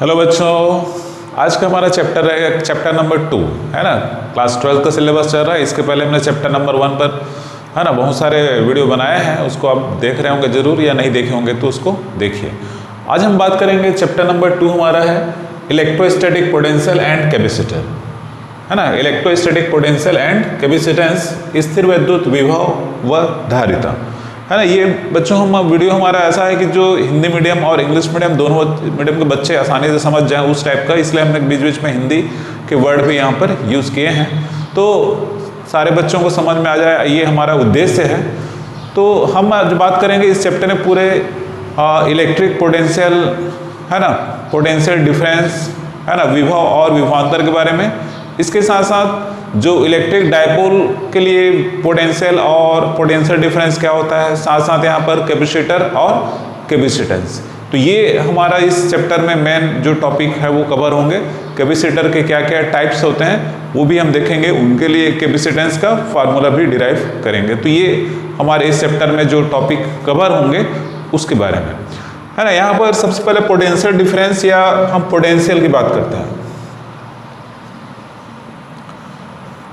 Hello बच्चों, आज का हमारा चैप्टर है चैप्टर नंबर 2, है ना। क्लास 12 का सिलेबस चल रहा है। इसके पहले हमने चैप्टर नंबर 1 पर, है ना, बहुत सारे वीडियो बनाए हैं। उसको आप देख रहे होंगे जरूर, या नहीं देखे होंगे तो उसको देखिए। आज हम बात करेंगे चैप्टर नंबर 2 हमारा है इलेक्ट्रोस्टैटिक पोटेंशियल एंड कैपेसिटर, है ना। इलेक्ट्रोस्टैटिक पोटेंशियल एंड कैपेसिटेंस, स्थिर विद्युत विभव व धारिता, है ना। ये बच्चों हम वीडियो हमारा ऐसा है कि जो हिंदी मीडियम और इंग्लिश मीडियम दोनों मीडियम के बच्चे आसानी से समझ जाएं उस टाइप का, इसलिए हमने बीच बीच में हिंदी के वर्ड भी यहाँ पर यूज़ किए हैं, तो सारे बच्चों को समझ में आ जाए, ये हमारा उद्देश्य है। तो हम आज बात करेंगे इस चैप्टर में पूरे इलेक्ट्रिक पोटेंशियल, है ना, पोटेंशियल डिफरेंस, है ना, विभव और विभवांतर के बारे में। इसके साथ साथ जो इलेक्ट्रिक डायपोल के लिए पोटेंशियल और पोटेंशियल डिफरेंस क्या होता है, साथ साथ यहाँ पर कैपेसिटर और कैपेसिटेंस। तो ये हमारा इस चैप्टर में मेन जो टॉपिक है वो कवर होंगे। कैपेसिटर के क्या क्या टाइप्स होते हैं वो भी हम देखेंगे, उनके लिए कैपेसिटेंस का फार्मूला भी डिराइव करेंगे। तो ये हमारे इस चैप्टर में जो टॉपिक कवर होंगे उसके बारे में, है ना। यहाँ पर सबसे पहले पोटेंशियल डिफरेंस या हम पोटेंशियल की बात करते हैं,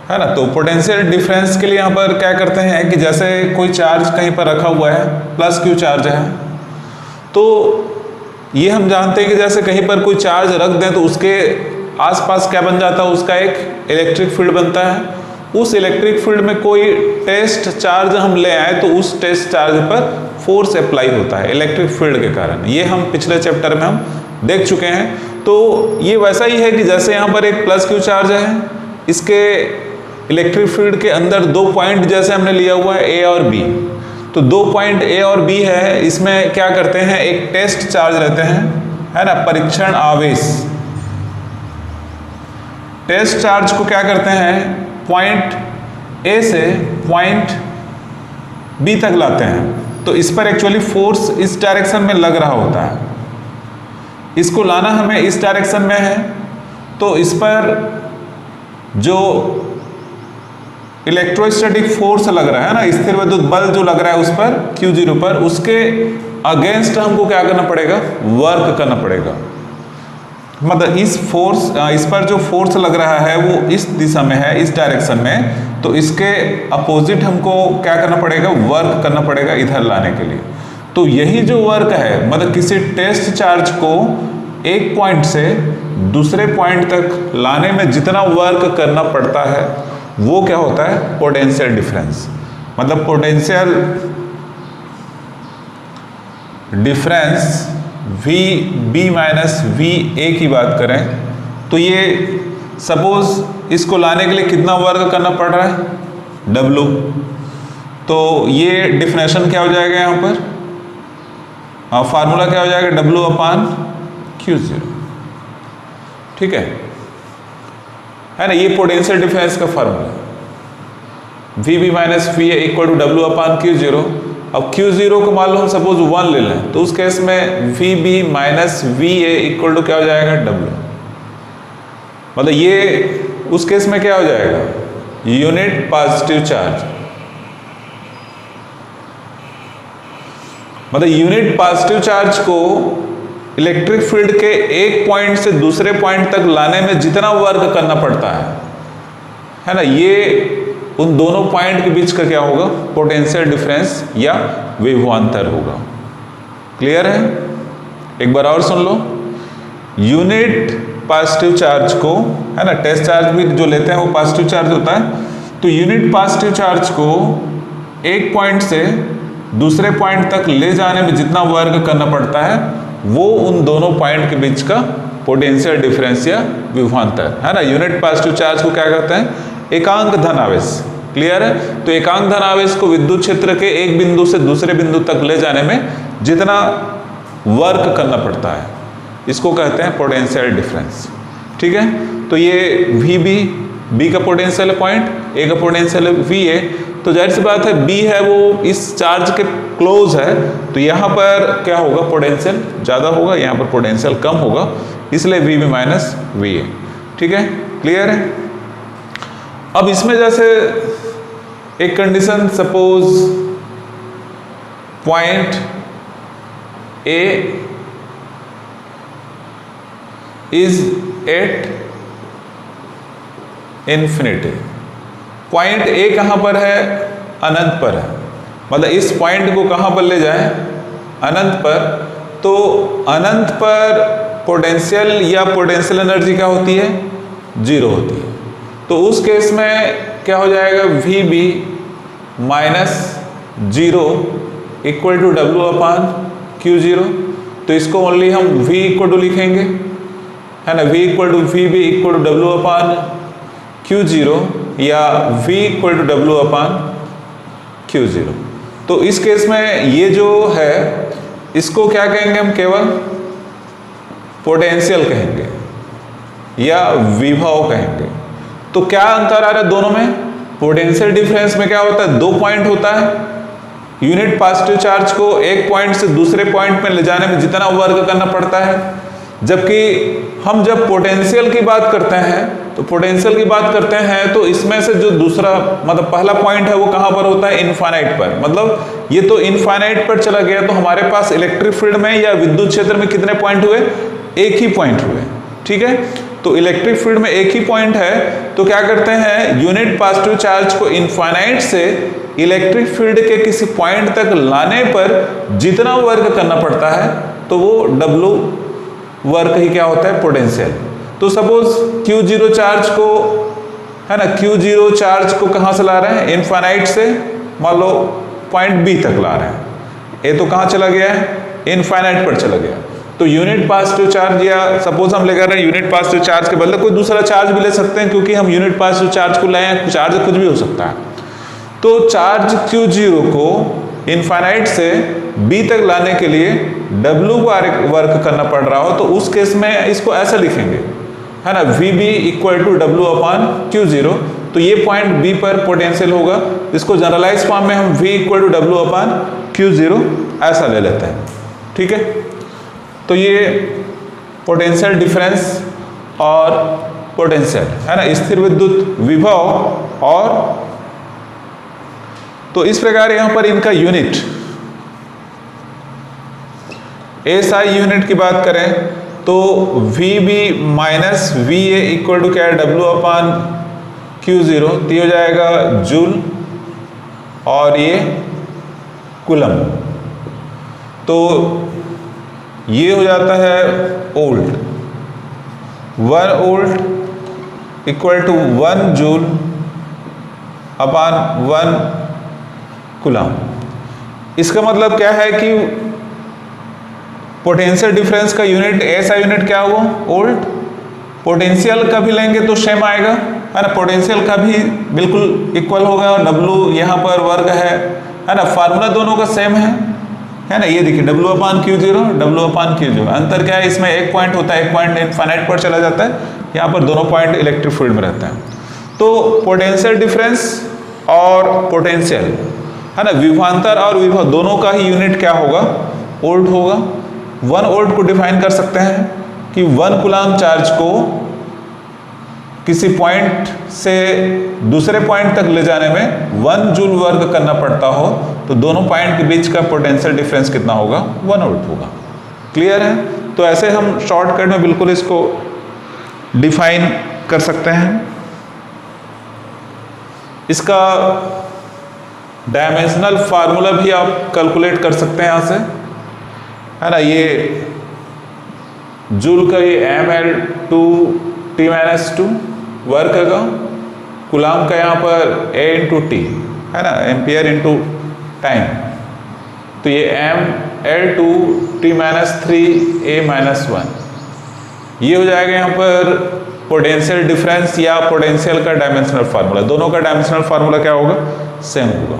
है ना। तो पोटेंशियल डिफरेंस के लिए यहाँ पर क्या करते हैं कि जैसे कोई चार्ज कहीं पर रखा हुआ है, प्लस क्यू चार्ज है, तो ये हम जानते हैं कि जैसे कहीं पर कोई चार्ज रख दें तो उसके आसपास क्या बन जाता है, उसका एक इलेक्ट्रिक फील्ड बनता है। उस इलेक्ट्रिक फील्ड में कोई टेस्ट चार्ज हम ले आए तो उस टेस्ट चार्ज पर फोर्स अप्लाई होता है इलेक्ट्रिक फील्ड के कारण। ये हम पिछले चैप्टर में हम देख चुके हैं। तो ये वैसा ही है कि जैसे यहाँ पर एक प्लस क्यू चार्ज है, इसके इलेक्ट्रिक फील्ड के अंदर दो पॉइंट जैसे हमने लिया हुआ है ए और बी, तो दो पॉइंट ए और बी है, इसमें क्या करते हैं, एक टेस्ट चार्ज रहते हैं, है ना, परीक्षण आवेश। टेस्ट चार्ज को क्या करते हैं, पॉइंट ए से पॉइंट बी तक लाते हैं। तो इस पर एक्चुअली फोर्स इस डायरेक्शन में लग रहा होता है, इसको लाना हमें इस डायरेक्शन में है। तो इस पर जो इलेक्ट्रोस्टैटिक फोर्स लग रहा है ना, स्थिर विद्युत बल जो लग रहा है उस पर Q0 पर, उसके अगेंस्ट हमको क्या करना पड़ेगा, वर्क करना पड़ेगा। मतलब इस पर जो फोर्स लग रहा है वो इस दिशा में है, इस डायरेक्शन में, तो इसके अपोजिट हमको क्या करना पड़ेगा, वर्क करना पड़ेगा इधर लाने के लिए। तो यही जो वर्क है, मतलब किसी टेस्ट चार्ज को एक पॉइंट से दूसरे पॉइंट तक लाने में जितना वर्क करना पड़ता है वो क्या होता है, पोटेंशियल डिफरेंस। मतलब potential difference V B minus V A की बात करें तो ये सपोज इसको लाने के लिए कितना वर्क करना पड़ रहा है, W। तो ये डिफिनेशन क्या हो जाएगा यहाँ पर, हाँ, फार्मूला क्या हो जाएगा, W/Q0, ठीक है ना। ये पोटेंशियल डिफरेंस का formula, VB minus V A equal to W/Q0। अब Q0 को मान लो हम सपोज 1 ले लें, तो उस केस में VB minus V A equal to क्या हो जाएगा, W। मतलब ये उस केस में क्या हो जाएगा, यूनिट पॉजिटिव चार्ज। मतलब यूनिट पॉजिटिव चार्ज को इलेक्ट्रिक फील्ड के एक पॉइंट से दूसरे पॉइंट तक लाने में जितना वर्क करना पड़ता है ना, ये उन दोनों पॉइंट के बीच का क्या होगा, पोटेंशियल डिफरेंस या विभवांतर होगा। क्लियर है। एक बार और सुन लो, यूनिट पॉजिटिव चार्ज को, है ना, टेस्ट चार्ज भी जो लेते हैं वो पॉजिटिव चार्ज होता है, तो यूनिट पॉजिटिव चार्ज को एक पॉइंट से दूसरे पॉइंट तक ले जाने में जितना वर्क करना पड़ता है वो उन दोनों पॉइंट के बीच का पोटेंशियल डिफरेंस या विभवांतर, है ना। यूनिट पॉजिटिव चार्ज को क्या कहते हैं, एकांक धन आवेश। क्लियर है। तो एकांक धन आवेश को विद्युत क्षेत्र के एक बिंदु से दूसरे बिंदु तक ले जाने में जितना वर्क करना पड़ता है इसको कहते हैं पोटेंशियल डिफरेंस, ठीक है। तो ये VB, B का पोटेंशियल पॉइंट, A का पोटेंशियल VA। तो जाहिर सी बात है B है वो इस चार्ज के क्लोज है, तो यहाँ पर क्या होगा, पोटेंशियल ज़्यादा होगा, यहाँ पर पोटेंशियल कम होगा, इसलिए VB माइनस VA, ठीक है। क्लियर है। अब इसमें जैसे एक condition, suppose point A is at infinity. Point A कहाँ पर है? अनंत पर है। मतलब इस पॉइंट को कहाँ पर ले जाए? अनंत पर। तो अनंत पर पोटेंशियल या पोटेंशियल एनर्जी क्या होती है? जीरो होती है। तो उस केस में क्या हो जाएगा? V B minus zero equal to W upon q zero. तो इसको ओनली हम v इक्वल टू लिखेंगे, है ना, v equal to V B equal to W upon q zero या v equal to W upon q zero. तो इस case में ये जो है इसको क्या कहेंगे हम? केवल पोटेंशियल कहेंगे या विभव कहेंगे। तो क्या अंतर आ रहा है दोनों में? पोटेंशियल डिफरेंस में क्या होता है? दो पॉइंट होता है। यूनिट पॉजिटिव चार्ज को एक पॉइंट से दूसरे पॉइंट में ले जाने में जितना वर्क करना पड़ता है, जबकि हम जब पोटेंशियल की बात करते हैं तो इसमें से जो दूसरा मतलब पहला पॉइंट है वो कहाँ पर होता है? इनफाइनाइट पर। मतलब ये तो इनफाइनाइट पर चला गया, तो हमारे पास इलेक्ट्रिक फील्ड में या विद्युत क्षेत्र में कितने पॉइंट हुए? एक ही पॉइंट हुए। ठीक है, तो इलेक्ट्रिक फील्ड में एक ही पॉइंट है, तो क्या करते हैं? यूनिट पॉजिटिव चार्ज को इनफाइनाइट से इलेक्ट्रिक फील्ड के किसी पॉइंट तक लाने पर जितना वर्क करना पड़ता है तो वो W वर्क ही क्या होता है? पोटेंशियल। तो सपोज Q0 चार्ज को, है ना, Q0 चार्ज को कहाँ से ला रहे हैं? इनफाइनाइट से मान लो पॉइंट B तक ला रहे हैं। ये तो कहाँ चला गया है? इनफाइनाइट पर चला गया। तो यूनिट पॉजिटिव चार्ज, या सपोज हम लेकर रहे हैं यूनिट पॉजिटिव चार्ज के बदले कोई दूसरा चार्ज भी ले सकते हैं, क्योंकि हम यूनिट पॉजिटिव चार्ज को लाए हैं, चार्ज कुछ भी हो सकता है। तो चार्ज Q0 को इनफाइनाइट से B तक लाने के लिए W वर्क करना पड़ रहा हो, तो उस केस में इसको ऐसा लिखेंगे, है ना, VB equal to W upon Q0। तो ये पॉइंट B पर पोटेंशियल होगा, इसको जनरलाइज फॉर्म में हम V equal to W upon Q0 ऐसा ले लेते हैं। ठीक है, तो ये पोटेंशियल डिफरेंस और पोटेंशियल, है ना, स्थिर विद्युत विभव। और तो इस प्रकार यहां पर इनका यूनिट SI यूनिट की बात करें तो VB minus VA equal to क्या है? W upon Q0। तो ये हो जाएगा जूल और ये कूलम। तो ये हो जाता है volt. 1 volt equal to 1 joule upon 1 coulomb. इसका मतलब क्या है कि पोटेंशियल डिफरेंस का यूनिट ऐसा यूनिट क्या हुआ? वोल्ट। पोटेंशियल का भी लेंगे तो सेम आएगा, है ना, पोटेंशियल का भी बिल्कुल इक्वल होगा। और W यहाँ पर वर्ग है ना, फार्मूला दोनों का सेम है ना। ये देखिए W upon Q0, W upon Q0। अंतर क्या है? इसमें एक पॉइंट होता है, एक पॉइंट इनफाइनाइट पर चला जाता है, यहाँ पर दोनों पॉइंट इलेक्ट्रिक फील्ड में रहते हैं। तो पोटेंशियल डिफरेंस और पोटेंशियल, है ना, विभवांतर और विभव दोनों का ही यूनिट क्या होगा? वोल्ट होगा। 1 वोल्ट को डिफाइन कर सकते हैं कि 1 कूलम चार्ज को किसी पॉइंट से दूसरे पॉइंट तक ले जाने में 1 जूल वर्क करना पड़ता हो, तो दोनों पॉइंट के बीच का पोटेंशियल डिफरेंस कितना होगा? 1 वोल्ट होगा। क्लियर है? तो ऐसे हम शॉर्टकट में बिल्कुल इसको डिफाइन कर सकते हैं। इसका डायमेंशनल फार्मूला भी आप कैलकुलेट कर सकते हैं यहाँ से, है ना। ये जूल का ये mL/2T-2 वर्क होगा। कूलम का यहाँ पर A इंटू T, है ना, एम्पियर इंटू टाइम। तो ये mL/2T-3A-1 ये हो जाएगा यहाँ पर पोटेंशियल डिफरेंस या पोटेंशियल का डायमेंशनल फार्मूला। दोनों का डायमेंशनल फार्मूला क्या होगा? सेम होगा।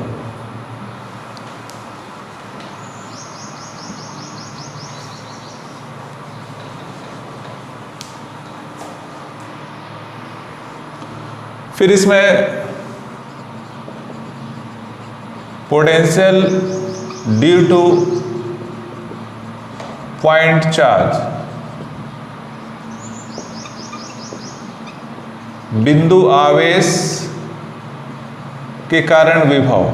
फिर इसमें potential due to point charge, बिंदु आवेश के कारण विभव,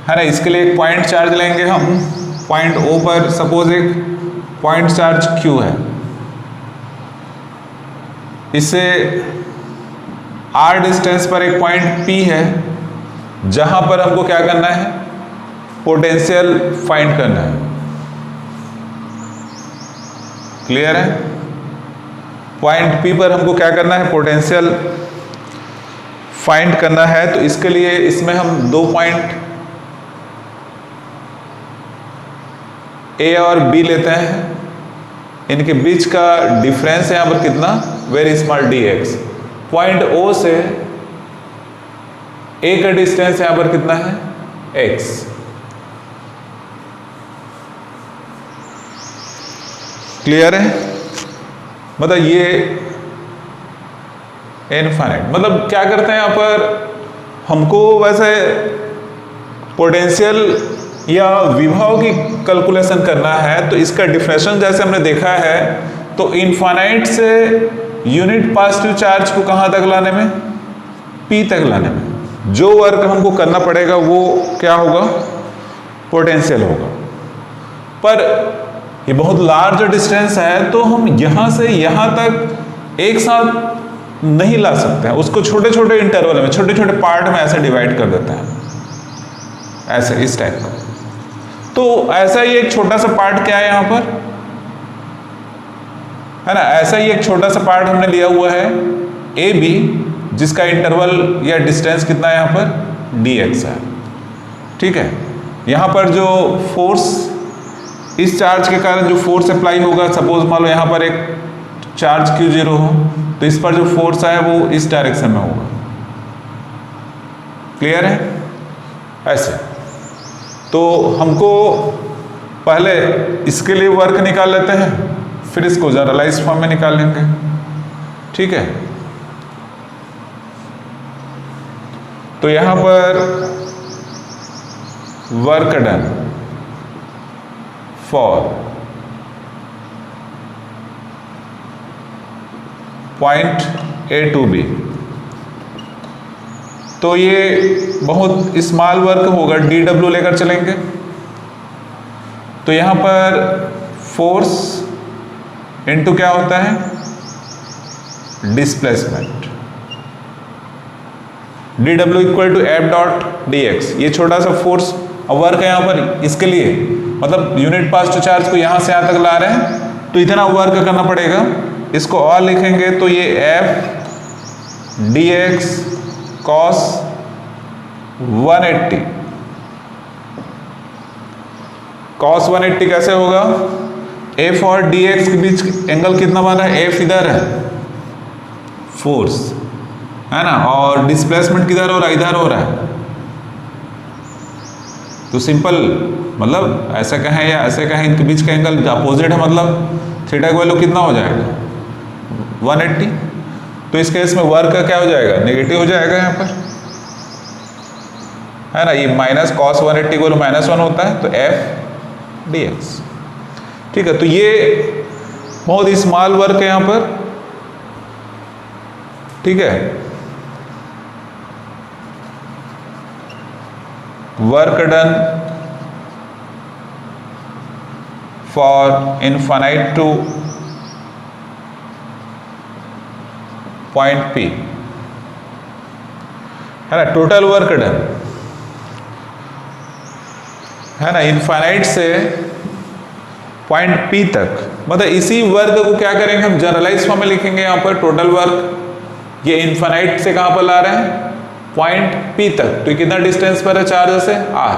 है ना। इसके लिए एक पॉइंट चार्ज लेंगे हम पॉइंट O पर। सपोज एक पॉइंट चार्ज Q है, इससे R डिस्टेंस पर एक पॉइंट P है जहां पर हमको क्या करना है, पोटेंशियल फाइंड करना है। क्लियर है? पॉइंट P पर हमको क्या करना है, पोटेंशियल फाइंड करना है। तो इसके लिए इसमें हम दो पॉइंट A और B लेते हैं, इनके बीच का डिफरेंस है यहाँ पर कितना, very small dx। Point O से A का डिस्टेंस यहाँ पर कितना है, x। क्लियर है? मतलब ये इनफाइनाइट, मतलब क्या करते हैं यहाँ पर, हमको वैसे पोटेंशियल या विभव की कैलकुलेशन करना है। तो इसका डिफरेंशियल जैसे हमने देखा है, तो इनफाइनाइट से यूनिट पॉजिटिव चार्ज को कहाँ तक लाने में, P तक लाने में जो वर्क हमको करना पड़ेगा वो क्या होगा, पोटेंशियल होगा। पर ये बहुत लार्ज डिस्टेंस है, तो हम यहाँ से यहाँ तक एक साथ नहीं ला सकते हैं, उसको छोटे छोटे इंटरवल में, छोटे छोटे पार्ट में ऐसे डिवाइड कर देते हैं, ऐसे इस टाइप का। तो ऐसा ही एक छोटा सा पार्ट क्या है यहाँ पर, है ना, ऐसा ही एक छोटा सा पार्ट हमने लिया हुआ है AB, जिसका इंटरवल या डिस्टेंस कितना है यहाँ पर, dx है। ठीक है? यहाँ पर जो फोर्स, इस चार्ज के कारण जो फोर्स अप्लाई होगा, सपोज मान लो यहाँ पर एक चार्ज Q0 हो, तो इस पर जो फोर्स है वो इस डायरेक्शन में होगा। क्लियर है? ऐसे तो हमको पहले इसके लिए वर्क निकाल लेते हैं, फिर इसको जनरलाइज फॉर्म में निकाल लेंगे। ठीक है? तो यहां पर work done for point A to B, तो ये बहुत स्मॉल वर्क होगा, dW लेकर चलेंगे। तो यहां पर फोर्स इनटू क्या होता है, displacement, dW equal to F dot dx। ये छोटा सा फोर्स वर्क है यहाँ पर, इसके लिए मतलब यूनिट पॉजिटिव चार्ज को यहाँ से यहाँ तक ला रहे हैं, तो इतना वर्क करना पड़ेगा। इसको और लिखेंगे तो ये F dx cos 180, cos 180 कैसे होगा, F और dx के बीच एंगल कितना बन रहा है, F इधर है, फोर्स है ना, और डिस्प्लेसमेंट किधर हो रहा है, इधर हो रहा है। तो सिंपल मतलब ऐसा कहें या ऐसे कहें, इनके बीच का एंगल अपोजिट है, मतलब थीटा का वैल्यू कितना हो जाएगा, 180। तो इस केस में वर्क का क्या हो जाएगा, नेगेटिव हो जाएगा यहाँ पर, है ना। ये माइनस कॉस 180 को -1 होता है, तो F dx। ठीक है? तो ये बहुत स्मॉल वर्क है यहाँ पर। ठीक है? Work done for infinite two point P, है ना, टोटल वर्क डन, है ना, इनफाइनाइट से पॉइंट P तक। मतलब इसी वर्क को क्या करेंगे हम, जनरलाइज फॉर्म में लिखेंगे यहाँ पर, टोटल वर्क ये इनफाइनाइट से कहाँ पर ला रहे हैं, पॉइंट P तक। तो कितना डिस्टेंस पर है चार्ज से, R,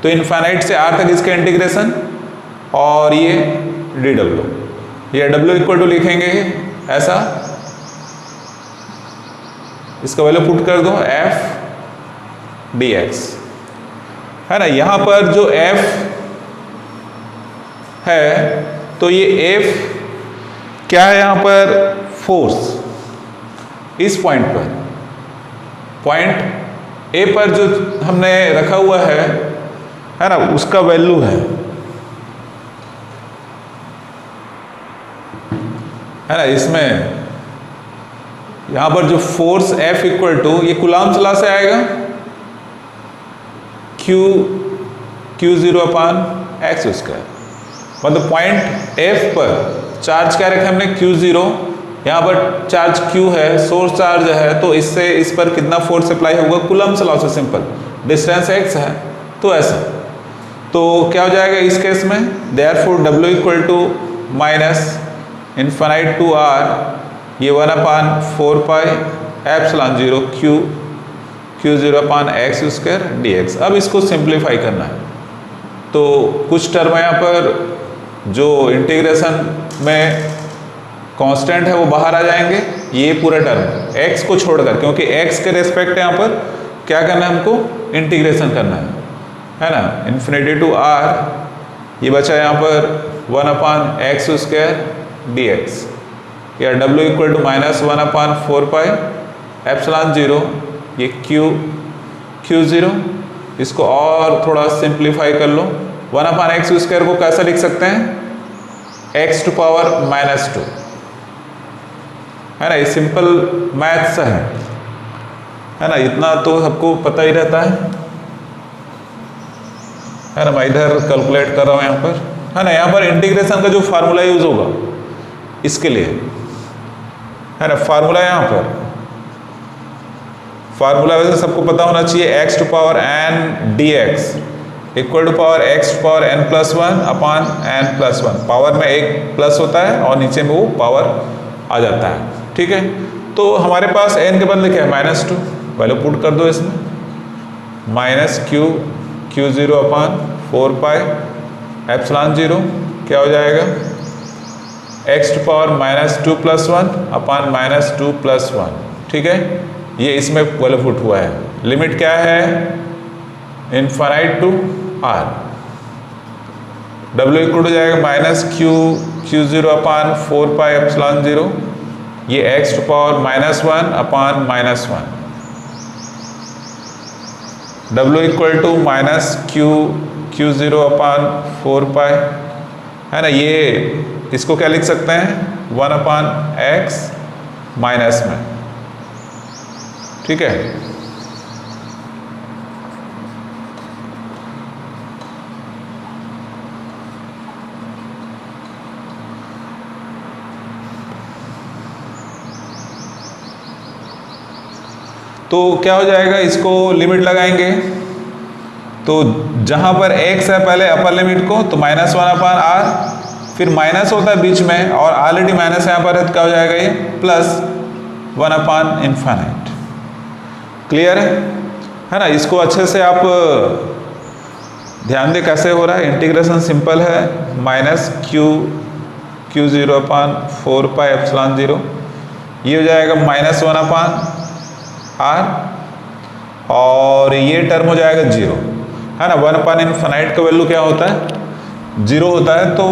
तो इनफाइनाइट से R तक इसका इंटीग्रेशन, और ये dW, ये W इक्वल टू लिखेंगे ऐसा, इसका वैल्यू पुट कर दो F dx, है ना। यहां पर जो F है, तो ये F क्या है यहाँ पर, फोर्स इस पॉइंट पर, पॉइंट A पर जो हमने रखा हुआ है ना, उसका वैल्यू है ना। इसमें यहां पर जो फोर्स F इक्वल टू, ये कूलम्ब्स लॉ से आएगा, Q0 अपॉन x स्क्वायर, मतलब पॉइंट F पर चार्ज क्या रखा हमने Q0, यहाँ पर चार्ज Q है, सोर्स चार्ज है, तो इससे इस पर कितना फोर्स अप्लाई होगा, कूलम्ब्स लॉ से सिंपल, डिस्टेंस x है तो ऐसा, तो क्या हो जाएगा इस केस में, therefore W equal to minus infinite to R, ये 1/4 pi epsilon 0 Q0 upon x square dx। अब इसको सिंप्लीफाई करना है, तो कुछ टर्म यहाँ पर जो इंटीग्रेशन में कांस्टेंट है वो बाहर आ जाएंगे, ये पूरा टर्म x को छोड़कर, क्योंकि x के रेस्पेक्ट यहाँ पर क्या करना है हमको, इंटीग्रेशन करना है ना, इन्फिनिटी टू r, ये बचा यहाँ पर 1/x स्क्वायर dx, या W equal to minus 1/4 pi epsilon 0, ये Q0, इसको और थोड़ा सिंप्लीफाई कर लो, 1/x स्क्वायर को कैसे लिख सकते हैं, x टू पावर -2, है ना, ये सिंपल मैथ्स है ना, इतना तो सबको पता ही रहता है ना। मैं इधर कैलकुलेट कर रहा हूँ यहाँ पर, है ना, यहाँ पर इंटीग्रेशन का जो फार्मूला यूज होगा इसके लिए, है ना, फार्मूला यहाँ पर, फार्मूला वैसे सबको पता होना चाहिए, x to power n dx equal to power x to power n+1 upon n+1, power में एक प्लस होता है और नीचे में वो पावर आ जाता है, ठीक है। तो हमारे पास n के बदले क्या है, -2, वैल्यू पुट कर दो इसमें, माइनस Q0 अपान 4 पाई एप्सिलॉन 0, क्या हो जाएगा, x टू पावर -2+1 अपान -2+1, ठीक है, ये इसमें वैल्यू पुट हुआ है, लिमिट क्या है, infinite to R, W equal हो जाएगा माइनस Q0 अपान 4 पाई एप्सिलॉन 0, ये x to power -1 upon -1, W equal to minus Q0 upon 4 pi, है ना, ये इसको क्या लिख सकते हैं, 1/x माइनस में, ठीक है। तो क्या हो जाएगा, इसको लिमिट लगाएंगे, तो जहां पर x है पहले अपर लिमिट को, तो -1/r, फिर माइनस होता है बीच में और ऑलरेडी माइनस यहाँ पर है, तो क्या हो जाएगा ये +1/∞। क्लियर है ना, इसको अच्छे से आप ध्यान दे कैसे हो रहा है, इंटीग्रेशन सिंपल है, माइनस Q0 अपान 4 पाई एप्सिलॉन 0, ये हो जाएगा -1/r, और ये टर्म हो जाएगा 0, है ना, 1/∞ का वैल्यू क्या होता है, 0 होता है, तो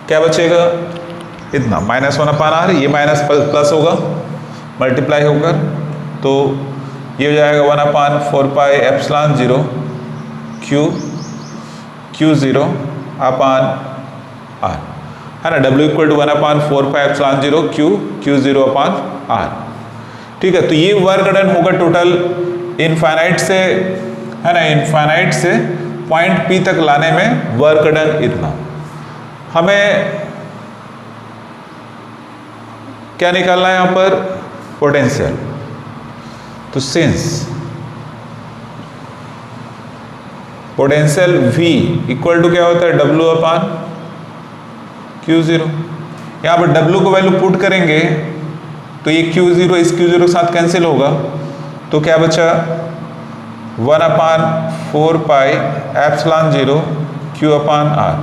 क्या बचेगा, इतना -1/r, ये माइनस प्लस होगा, मल्टीप्लाई होकर, तो ये हो जाएगा 1/4 pi epsilon 0 Q0 upon r, है ना, W equal to 1/4 pi epsilon 0 Q0 upon r, ठीक है। तो ये वर्क डन होगा टोटल इनफाइनाइट से, है ना, इनफाइनाइट से पॉइंट P तक लाने में वर्क डन इतना। हमें क्या निकालना है यहाँ पर, पोटेंशियल, तो since potential V equal to क्या होता है, W अपान Q0, यहाँ पर W को वैल्यू पुट करेंगे तो ये Q0 इस Q0 के साथ कैंसिल होगा, तो क्या बचा, 1/4 pi epsilon 0 Q upon r,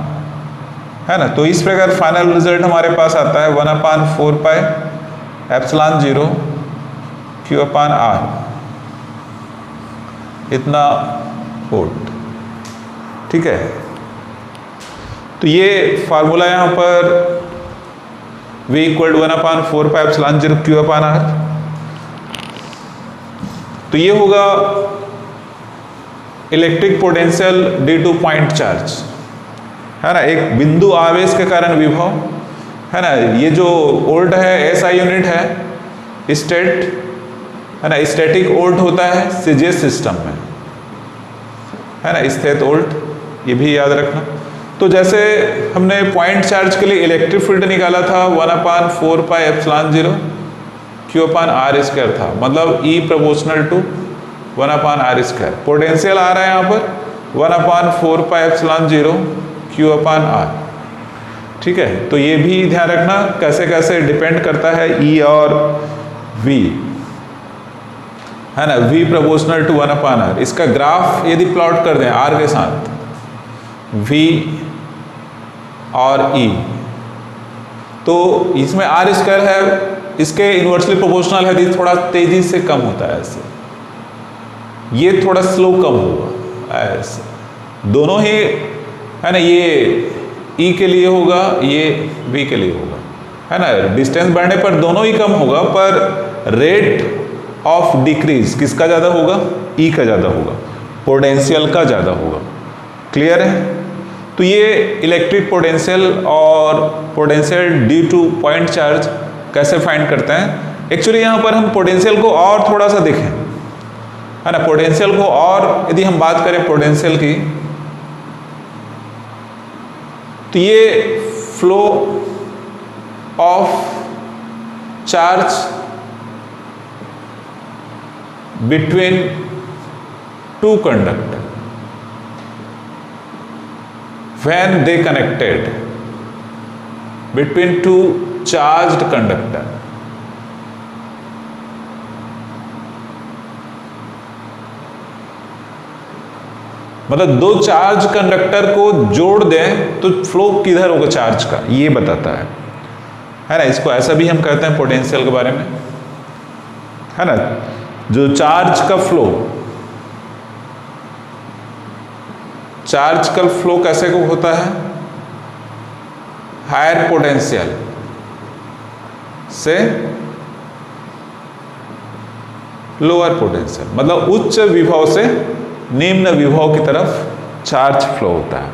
है ना। तो इस प्रकार फाइनल रिजल्ट हमारे पास आता है 1/4 pi epsilon 0 Q upon r, इतना वोल्ट, ठीक है। तो ये फार्मूला यहाँ पर V equal to 1/4 pi epsilon 0 Q upon r, तो ये होगा electric potential due to point charge, है ना, एक बिंदु आवेश के कारण विभव, है ना। ये जो वोल्ट है SI यूनिट है, स्टेट, है ना, स्टैटिक वोल्ट होता है CGS सिस्टम में, है ना, स्थित वोल्ट, ये भी याद रखना। तो जैसे हमने पॉइंट चार्ज के लिए इलेक्ट्रिक फील्ड निकाला था 1/4πε0 Q/r² था, मतलब E proportional to 1/r²। Potential आ रहा है यहाँ पर 1/4πε0 Q/r। ठीक है, तो ये भी ध्यान रखना कैसे कैसे डिपेंड करता है E और V, है ना। V proportional to 1/r। इसका ग्राफ यदि प्लॉट कर दें R के साथ, V और E, तो इसमें r² है, इसके इन्वर्सली प्रोपोर्शनल है, तो थोड़ा तेजी से कम होता है ऐसे, ये थोड़ा स्लो कम होगा ऐसे। दोनों ही, है ना, ये E के लिए होगा, ये V के लिए होगा, है ना। डिस्टेंस बढ़ने पर दोनों ही कम होगा, पर रेट ऑफ डिक्रीज किसका ज़्यादा होगा? E का ज़्यादा होगा, पोटेंशियल का ज़्यादा होगा। क्लियर है? तो ये इलेक्ट्रिक पोटेंशियल और potential due to point charge कैसे फाइंड करते हैं। एक्चुअली यहाँ पर हम पोटेंशियल को और थोड़ा सा देखें, है ना। पोटेंशियल को और यदि हम बात करें पोटेंशियल की, तो ये flow of charge between two conductor when they connected, between two charged conductor। मतलब दो चार्ज कंडक्टर को जोड़ दें तो फ्लो किधर होगा चार्ज का, ये बताता है ना। इसको ऐसा भी हम कहते हैं पोटेंशियल के बारे में, है ना। जो चार्ज का फ्लो, चार्ज का फ्लो कैसे को होता है? हायर पोटेंशियल से लोअर पोटेंशियल, मतलब उच्च विभव से निम्न विभव की तरफ चार्ज फ्लो होता है।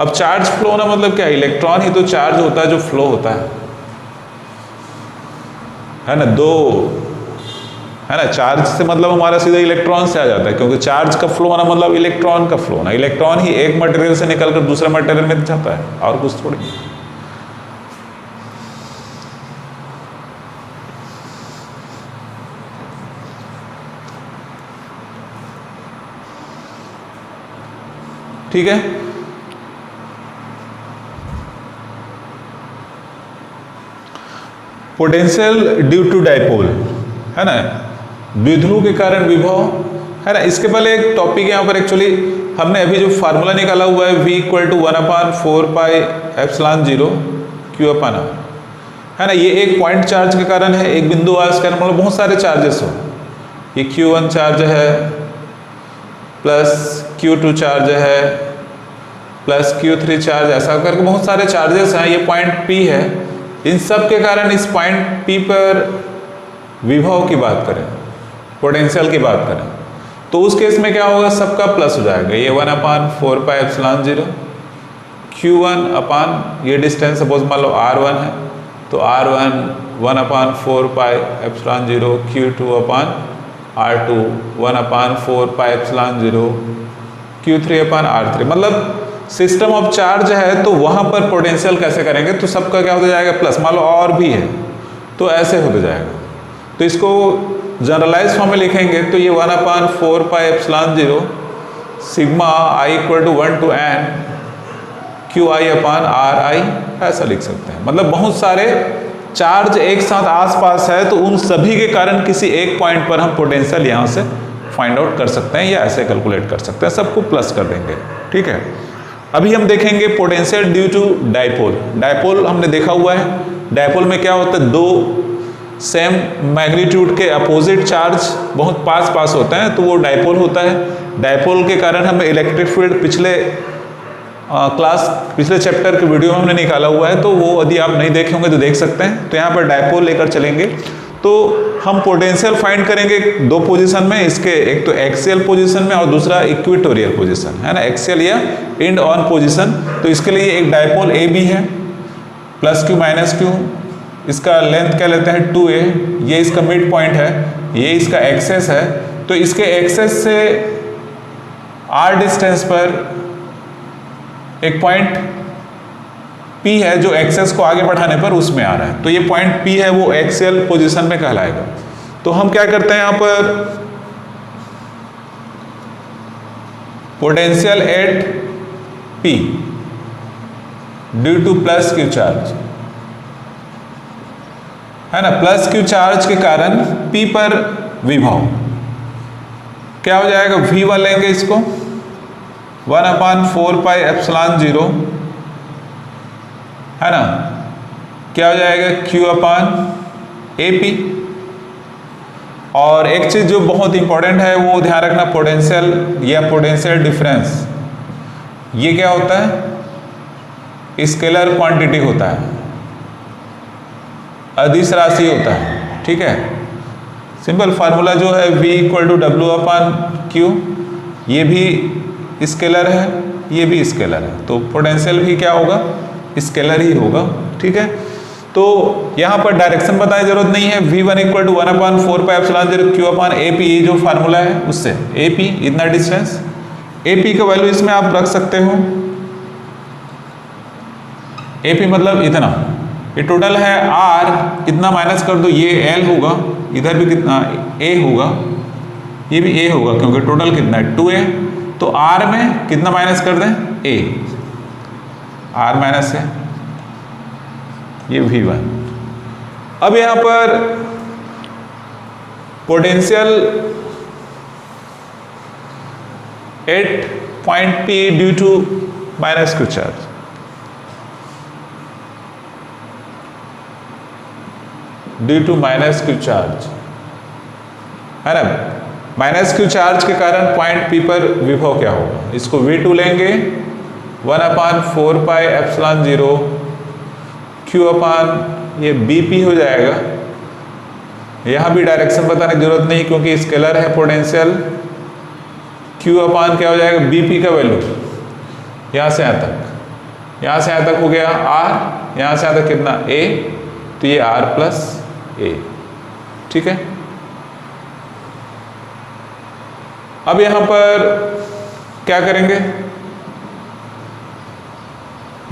अब चार्ज फ्लो होना मतलब क्या? इलेक्ट्रॉन ही तो चार्ज होता है जो फ्लो होता है ना। दो, है ना, चार्ज से मतलब हमारा सीधा इलेक्ट्रॉन से आ जाता है, क्योंकि चार्ज का फ्लो होना मतलब इलेक्ट्रॉन का फ्लो होना। इलेक्ट्रॉन ही एक मटेरियल से निकलकर दूसरे मटेरियल में जाता है, और कुछ थोड़ी। ठीक है, पोटेंशियल ड्यू टू डाइपोल, है ना, द्विध्रुव के कारण विभव, है ना। इसके पहले एक टॉपिक यहाँ पर, एक्चुअली हमने अभी जो फार्मूला निकाला हुआ है V = 1/4πε0 Q/r, है ना। ये एक पॉइंट चार्ज के कारण है, एक बिंदु आवेश के कारण, मतलब बहुत सारे चार्जेस हो। ये Q1 चार्ज है, प्लस Q2 चार्ज है, प्लस Q3 चार्ज, ऐसा करके बहुत सारे चार्जेस हैं। ये पॉइंट P है, इन सब के कारण इस पॉइंट P पर विभव की बात करें, पोटेंशियल की बात करें, तो उस केस में क्या होगा? सबका प्लस हो जाएगा। ये 1/4πε0 Q1 ये डिस्टेंस सपोज मान लो R1 है, तो R1 1/4πε0 Q2/R2 1/4πε0 Q3/R3। मतलब सिस्टम ऑफ चार्ज है, तो वहां पर पोटेंशियल कैसे करेंगे? तो सबका क्या होता जाएगा? प्लस। मान लो और भी है तो ऐसे होता जाएगा। तो इसको जनरलाइज फॉर्म में लिखेंगे तो ये 1/4πε0 sigma I = 1 to n QI/RI ऐसा लिख सकते हैं। मतलब बहुत सारे चार्ज एक साथ आसपास है, तो उन सभी के कारण किसी एक पॉइंट पर हम पोटेंशियल यहाँ से फाइंड आउट कर सकते हैं, या ऐसे कैलकुलेट कर सकते हैं, सबको प्लस कर देंगे। ठीक है, अभी हम देखेंगे potential due to dipole. Dipole हमने देखा हुआ है, डाइपोल में क्या होता है? दो सेम मैग्नीट्यूड के अपोजिट चार्ज बहुत पास पास होते हैं, तो वो डाइपोल होता है। डाइपोल के कारण हमें इलेक्ट्रिक फील्ड पिछले चैप्टर के वीडियो में हमने निकाला हुआ है, तो वो यदि आप नहीं देखे होंगे तो देख सकते हैं। तो यहाँ पर डाइपोल लेकर चलेंगे, तो हम पोटेंशियल फाइंड करेंगे दो पोजीशन में, इसके एक तो एक्सियल पोजीशन में और दूसरा इक्वेटोरियल पोजीशन, है ना, एक्सियल या एंड ऑन पोजीशन। तो इसके लिए एक डाइपोल ए बी है, +q -q, इसका लेंथ क्या लेते हैं 2a, ये इसका मिड पॉइंट है, ये इसका एक्सेस है, तो इसके एक्सेस से r डिस्टेंस पर एक पॉइंट P है जो एक्सेस को आगे बढ़ाने पर उसमें आ रहा है, तो ये पॉइंट P है वो एक्सियल पोजीशन में कहलाएगा। तो हम क्या करते हैं यहाँ पर, potential eight P due two plus Q charge, है ना, प्लस क्यू चार्ज के कारण P पर विभव क्या हो जाएगा, V1 लेंगे इसको 1/4πε0, है ना, क्या हो जाएगा Q/AP। और एक चीज जो बहुत इंपॉर्टेंट है वो ध्यान रखना, पोटेंशियल या पोटेंशियल डिफरेंस, ये क्या होता है, स्केलर क्वांटिटी होता है, अदिश राशि होता है, ठीक है। सिंपल फार्मूला जो है V = W/Q, ये भी स्केलर है, ये भी स्केलर है, तो पोटेंशियल भी क्या होगा, स्केलर ही होगा, ठीक है। तो यहाँ पर डायरेक्शन बताने की जरूरत नहीं है, V1 = 1/4πε0 Q/AP, ये जो फार्मूला है उससे AP इतना डिस्टेंस, AP का वैल्यू इसमें आप रख सकते हो, AP मतलब इतना, ये टोटल है R, इतना माइनस कर दो, ये L होगा, इधर भी कितना A होगा, ये भी A होगा, क्योंकि टोटल कितना है 2A, तो R में कितना माइनस कर दें, A, R माइनस है, ये V1। अब यहाँ पर potential at point P due to minus q charge, due to minus q charge, है ना, माइनस क्यू चार्ज के कारण पॉइंट P पर विभव क्या होगा, इसको V2 लेंगे 1/4πε0 Q/ ये BP हो जाएगा। यहाँ भी डायरेक्शन बताने की जरूरत नहीं क्योंकि स्केलर है पोटेंशियल, Q/ क्या हो जाएगा, BP का वैल्यू यहाँ से यहाँ तक, यहाँ से यहाँ तक हो गया R, यहाँ से यहाँ तक कितना A, तो ये R+A, ठीक है। अब यहां पर क्या करेंगे,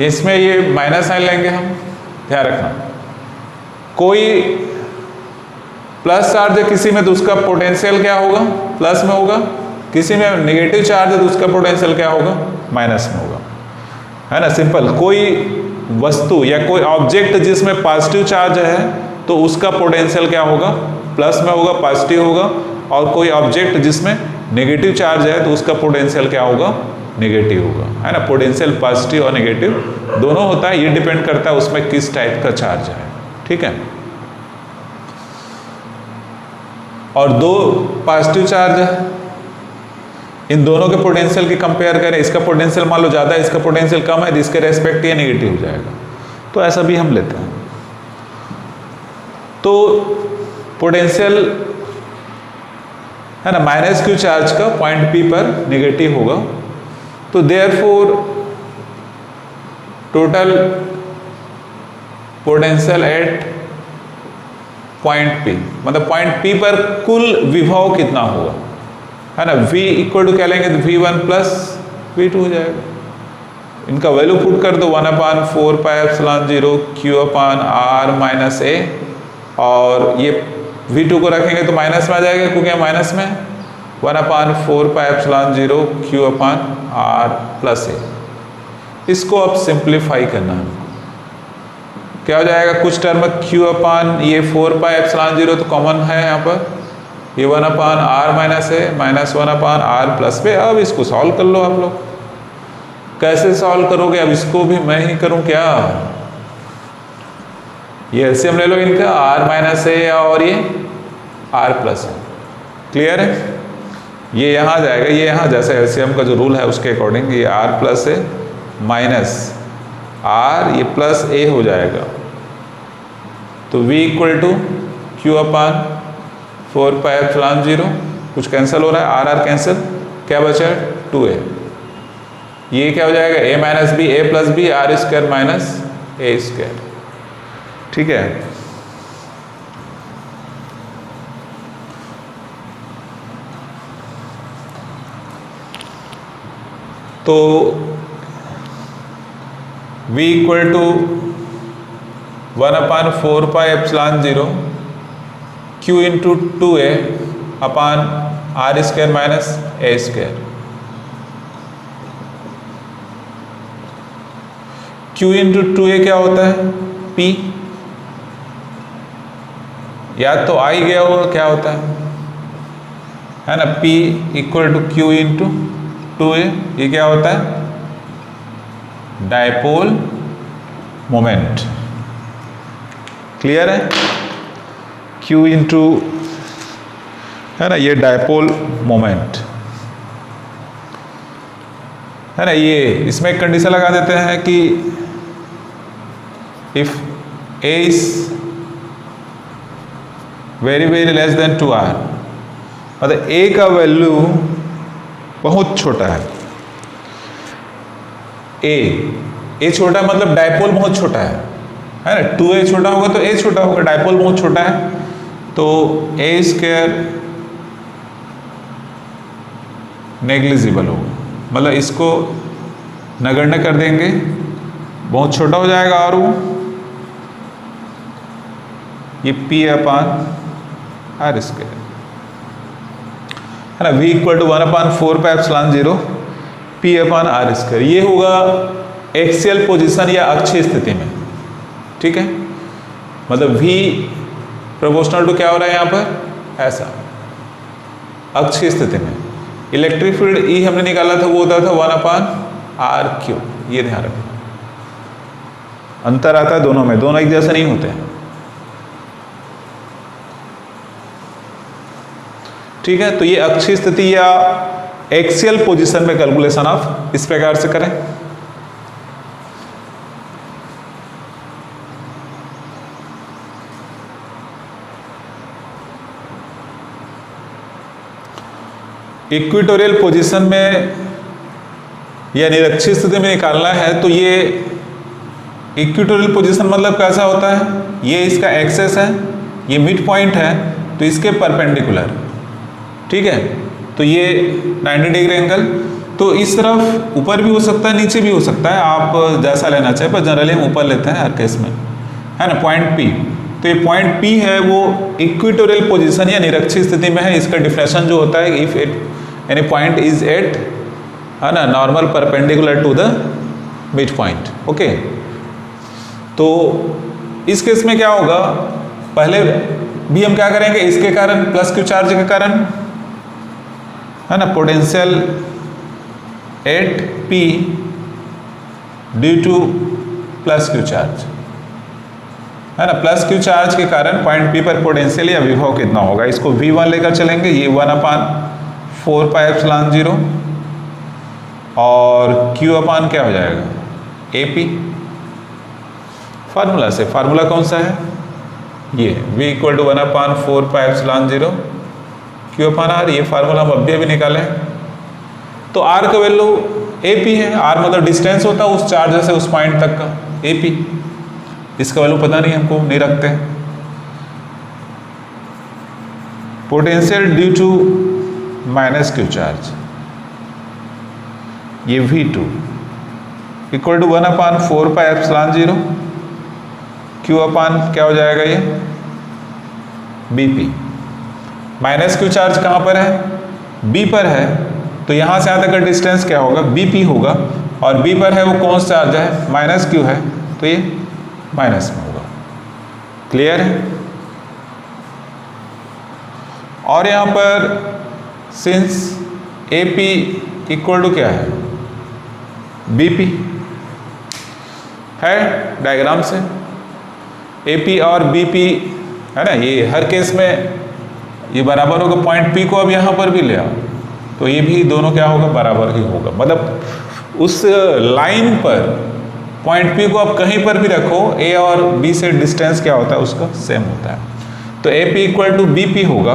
इसमें ये माइनस साइन लेंगे हम, ध्यान रखना, कोई प्लस चार्ज है किसी में तो उसका पोटेंशियल क्या होगा, प्लस में होगा, किसी में नेगेटिव चार्ज है तो उसका पोटेंशियल क्या होगा, माइनस में होगा, है ना, सिंपल। कोई वस्तु या कोई ऑब्जेक्ट जिसमें पॉजिटिव चार्ज है तो उसका पोटेंशियल क्या होगा, प्लस में होगा, पॉजिटिव होगा, और कोई ऑब्जेक्ट जिसमें नेगेटिव चार्ज है तो उसका पोटेंशियल क्या होगा, नेगेटिव होगा, है ना। पोटेंशियल पॉजिटिव और नेगेटिव दोनों होता है, ये डिपेंड करता है उसमें किस टाइप का चार्ज है, ठीक है। और दो पॉजिटिव चार्ज है, इन दोनों के पोटेंशियल की कंपेयर करें, इसका पोटेंशियल मान लो ज़्यादा है, इसका पोटेंशियल कम है, तो इसके रेस्पेक्ट ये नेगेटिव हो जाएगा, तो ऐसा भी हम लेते हैं। तो पोटेंशियल है ना माइनस क्यू चार्ज का पॉइंट P पर नेगेटिव होगा, तो therefore total potential at point P, मतलब पॉइंट P पर कुल विभव कितना होगा, है ना, V = क्या लेंगे, तो V1 + V2 हो जाएगा। इनका वैल्यू पुट कर दो 1/4πε0 Q/R-A, और ये V2 को रखेंगे तो माइनस में आ जाएगा क्योंकि माइनस में 1/4πε0 Q/R+A। इसको अब सिंप्लीफाई करना है, क्या हो जाएगा, कुछ टर्म Q/ ये 4πε0 तो कॉमन है यहाँ पर, ये 1/R-A माइनस 1/R+B। अब इसको सॉल्व कर लो आप लोग, कैसे सॉल्व करोगे, अब इसको भी मैं ही करूं क्या, ये एलसीएम ले लो इनका, R-A और ये R+A, क्लियर है। ये यहाँ जाएगा, ये यहाँ, जैसे एलसीएम का जो रूल है उसके अकॉर्डिंग ये R+A माइनस R, ये +A हो जाएगा, तो V = Q/4πε0, कुछ कैंसिल हो रहा है, R कैंसिल, क्या बचा है 2A, ये क्या हो जाएगा A - B, A + B, R² - A², ठीक है। तो V equal to 1/4 pi epsilon 0 Q into 2A upon R square minus A square. Q into 2A क्या होता है? P, या तो आई गया होगा, क्या होता है ना? P equal to Q into 2A, ये क्या होता है? Dipole moment. क्लियर है? Q इंटू, है ना, ये डायपोल मोमेंट है ना। ये इसमें एक कंडीशन लगा देते हैं कि if A is very very less than 2R, मतलब A का वैल्यू बहुत छोटा है। A छोटा है मतलब डायपोल बहुत छोटा है ना। 2A छोटा होगा तो A छोटा होगा, डायपोल बहुत छोटा है, तो A स्क्वायर नेग्लिजिबल होगा, मतलब इसको नगण्य कर देंगे, बहुत छोटा हो जाएगा। और वो ये P अपान R स्क्वायर है ना। V equal to 1/4 pi epsilon 0 P upon R square. ये होगा एक्सियल पोजीशन या अक्षीय स्थिति में, ठीक है। मतलब V प्रोपोर्शनल टू क्या हो रहा है यहाँ पर? ऐसा, अक्षीय स्थिति में। इलेक्ट्रिक फील्ड E हमने निकाला था, वो होता था 1/r³। ये ध्यान रखें, अंतर आता है दोनों में, दोनों एक जैसे नहीं होते हैं, ठीक है। तो ये अक्षीय स्थिति या एक्सियल पोजीशन में कैलकुलेशन आप इस प्रकार से करें। इक्वेटोरियल पोजीशन में या निरक्षीय स्थिति में निकालना है, तो ये इक्वेटोरियल पोजीशन मतलब कैसा होता है? ये इसका एक्सेस है, ये मिड पॉइंट है, तो इसके परपेंडिकुलर, ठीक है। तो ये 90 डिग्री एंगल, तो इस तरफ ऊपर भी हो सकता है, नीचे भी हो सकता है, आप जैसा लेना चाहे, पर जनरली हम ऊपर लेते हैं हर केस में, है ना। पॉइंट P, तो ये पॉइंट P है वो इक्वेटोरियल पोजीशन या निरक्षीय स्थिति में है। इसका डिफिनेशन जो होता है, if it any point is at, है ना, normal perpendicular to the mid point, okay. तो इस केस में क्या होगा? पहले भी हम क्या करेंगे, इसके कारण प्लस Q चार्ज के कारण, है ना, potential at P due two plus Q charge, है ना। प्लस Q चार्ज के कारण पॉइंट P पर पोटेंशियल या विभव कितना होगा, इसको V1 लेकर चलेंगे। ये 1/4 पाई एप्सिलॉन 0 और Q अपान क्या हो जाएगा? AP। फार्मूला से, फार्मूला कौन सा है? ये V equal to 1/4 pi epsilon 0 Q upon R। ये फार्मूला हम अभी निकालें। तो R का वैल्यू AP है, R मतलब डिस्टेंस होता है उस चार्ज से उस पॉइंट तक का, AP। इसका वैल्यू पता नहीं, हमको नहीं रखते। Potential due to minus Q charge, ये V2 equal to 1/4 pi epsilon 0 Q upon क्या हो जाएगा? ये BP। माइनस Q चार्ज कहाँ पर है? B पर है, तो यहाँ से यहाँ तक का डिस्टेंस क्या होगा? BP होगा, और B पर है वो कौन सा चार्ज है? माइनस Q है, तो ये माइनस में होगा। क्लियर है? और यहाँ पर सिंस AP इक्वल टू क्या है? BP है डायग्राम से, AP और BP, है ना, ये हर केस में ये बराबर होगा। पॉइंट P को अब यहाँ पर भी ले आओ, तो ये भी दोनों क्या होगा? बराबर ही होगा। मतलब उस लाइन पर पॉइंट P को आप कहीं पर भी रखो, A और B से डिस्टेंस क्या होता है? उसका सेम होता है। तो AP इक्वल टू BP होगा।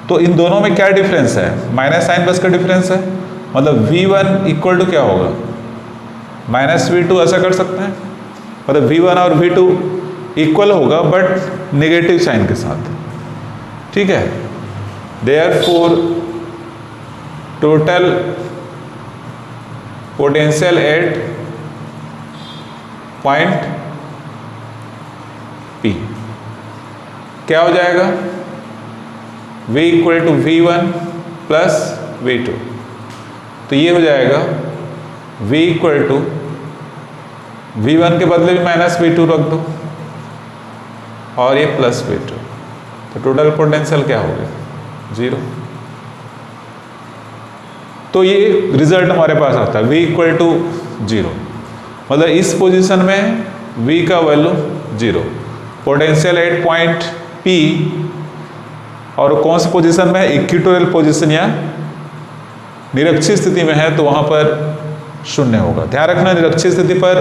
तो इन दोनों में क्या डिफरेंस है? माइनस साइन बस का डिफरेंस है, मतलब V1 इक्वल टू क्या होगा? माइनस V2, ऐसा कर सकते हैं। मतलब V1 और V2 इक्वल होगा बट नेगेटिव साइन के साथ, ठीक है। Therefore total potential at point P क्या हो जाएगा, V equal to V1 plus V2। तो ये हो जाएगा V इक्वल टू V1 के बदले भी माइनस V2 रख दो और ये प्लस V2, तो टोटल पोटेंशियल क्या हो गया, 0। तो ये रिजल्ट हमारे पास आता है V इक्वल टू 0, मतलब इस पोजीशन में V का value 0, potential at point P, और कौन सी पोजीशन में है, इक्वेटोरियल पोजीशन या निरक्षीय स्थिति में है, तो वहां पर 0 होगा। ध्यान रखना, निरक्षीय स्थिति पर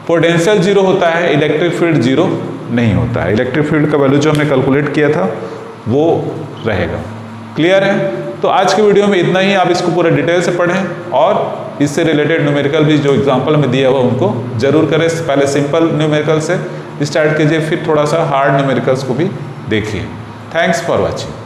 पोटेंशियल 0 होता है, इलेक्ट्रिक फील्ड 0 नहीं होता है। इलेक्ट्रिक फील्ड का वैल्यू जो हमने कैलकुलेट किया था वो रहेगा। क्लियर है? तो आज के वीडियो में इतना ही। आप इसको पूरा डिटेल से पढ़ें और इससे रिलेटेड न्यूमेरिकल भी जो एग्जांपल में दिया हुआ उनको जरूर करें। पहले सिंपल न्यूमेरिकल से स्टार्ट कीजिए, फिर थोड़ा सा हार्ड न्यूमेरिकल्स को भी देखिए। Thanks for watching.